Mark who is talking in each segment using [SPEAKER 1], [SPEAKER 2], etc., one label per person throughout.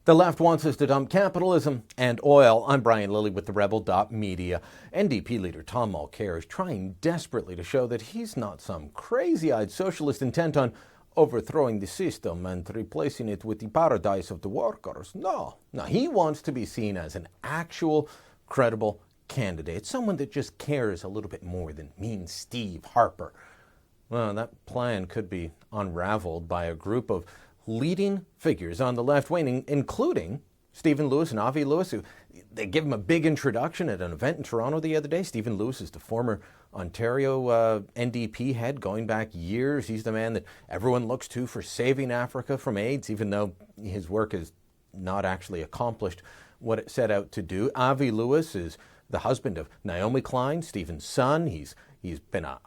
[SPEAKER 1] The left wants us to dump capitalism and oil. I'm Brian Lilley with TheRebel.media. NDP leader Tom Mulcair is trying desperately to show that he's not some crazy-eyed socialist intent on overthrowing the system and replacing it with the paradise of the workers. No, he wants to be seen as an actual, credible candidate, someone that just cares a little bit more than mean Steve Harper. Well, that plan could be unraveled by a group of leading figures on the left wing, including Stephen Lewis and Avi Lewis, who they give him a big introduction at an event in Toronto the other day. Stephen Lewis is the former Ontario NDP head going back years. He's the man that everyone looks to for saving Africa from AIDS, even though his work has not actually accomplished what it set out to do. Avi Lewis is the husband of Naomi Klein, Stephen's son. He's been a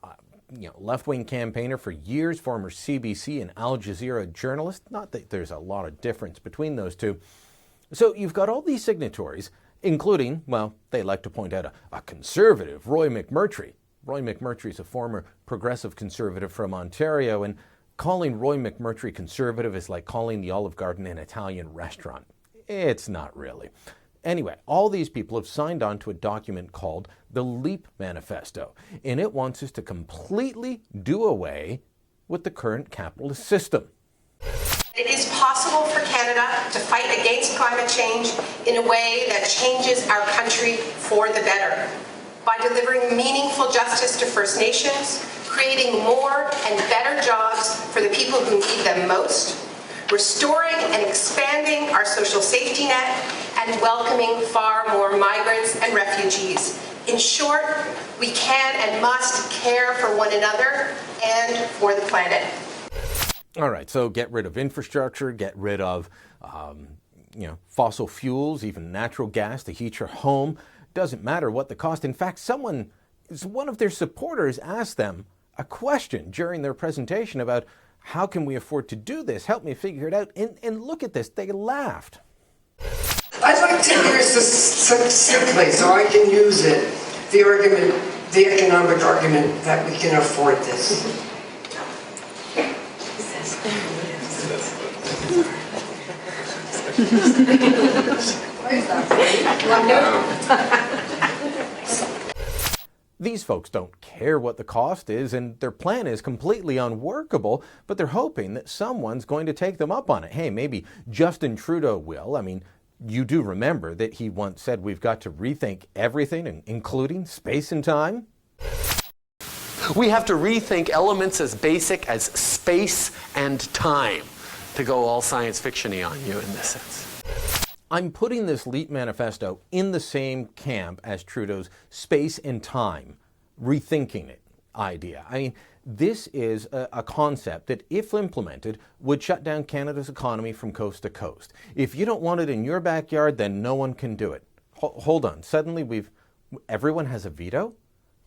[SPEAKER 1] left-wing campaigner for years, former CBC and Al Jazeera journalist. Not that there's a lot of difference between those two. So you've got all these signatories, including, well, they like to point out a conservative, Roy McMurtry. Roy McMurtry is a former progressive conservative from Ontario, and calling Roy McMurtry conservative is like calling the Olive Garden an Italian restaurant. It's not really. Anyway, all these people have signed on to a document called the Leap Manifesto, and it wants us to completely do away with the current capitalist system.
[SPEAKER 2] It is possible for Canada to fight against climate change in a way that changes our country for the better, by delivering meaningful justice to First Nations, creating more and better jobs for the people who need them most, restoring and expanding our social safety net, and welcoming far more migrants and refugees. In short, we can and must care for one another and for the planet.
[SPEAKER 1] All right, so get rid of infrastructure, get rid of fossil fuels, even natural gas to heat your home. Doesn't matter what the cost. In fact, one of their supporters asked them a question during their presentation about how can we afford to do this? Help me figure it out. And look at this, they laughed.
[SPEAKER 3] I'd like to use this simply so I can use it, the economic argument that we can afford this.
[SPEAKER 1] These folks don't care what the cost is, and their plan is completely unworkable, but they're hoping that someone's going to take them up on it. Hey, maybe Justin Trudeau will. I mean, you do remember that he once said we've got to rethink everything, including space and time?
[SPEAKER 4] We have to rethink elements as basic as space and time, to go all science fiction-y on you in this sense.
[SPEAKER 1] I'm putting this Leap Manifesto in the same camp as Trudeau's space and time, rethinking it idea. I mean, this is a concept that, if implemented, would shut down Canada's economy from coast to coast. If you don't want it in your backyard, then no one can do it. Hold on. Suddenly everyone has a veto?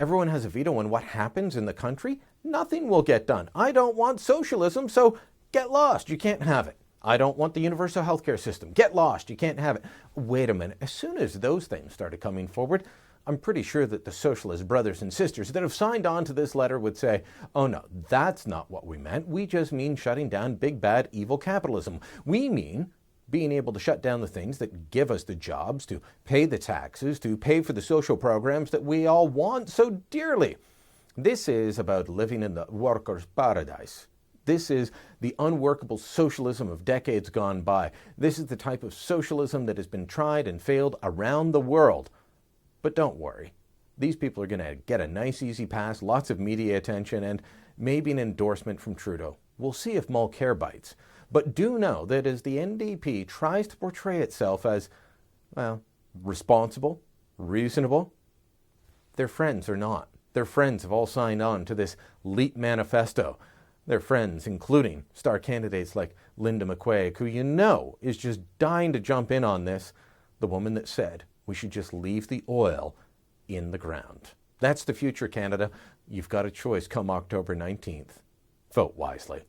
[SPEAKER 1] Everyone has a veto on what happens in the country? Nothing will get done. I don't want socialism, so get lost. You can't have it. I don't want the universal healthcare system. Get lost. You can't have it. Wait a minute. As soon as those things started coming forward, I'm pretty sure that the socialist brothers and sisters that have signed on to this letter would say, oh no, that's not what we meant. We just mean shutting down big, bad, evil capitalism. We mean being able to shut down the things that give us the jobs, to pay the taxes, to pay for the social programs that we all want so dearly. This is about living in the workers' paradise. This is the unworkable socialism of decades gone by. This is the type of socialism that has been tried and failed around the world. But don't worry, these people are going to get a nice easy pass, lots of media attention, and maybe an endorsement from Trudeau. We'll see if Mulcair bites. But do know that as the NDP tries to portray itself as, well, responsible, reasonable, their friends are not. Their friends have all signed on to this Leap Manifesto. Their friends, including star candidates like Linda McQuaig, who you know is just dying to jump in on this, the woman that said we should just leave the oil in the ground. That's the future, Canada. You've got a choice come October 19th. Vote wisely.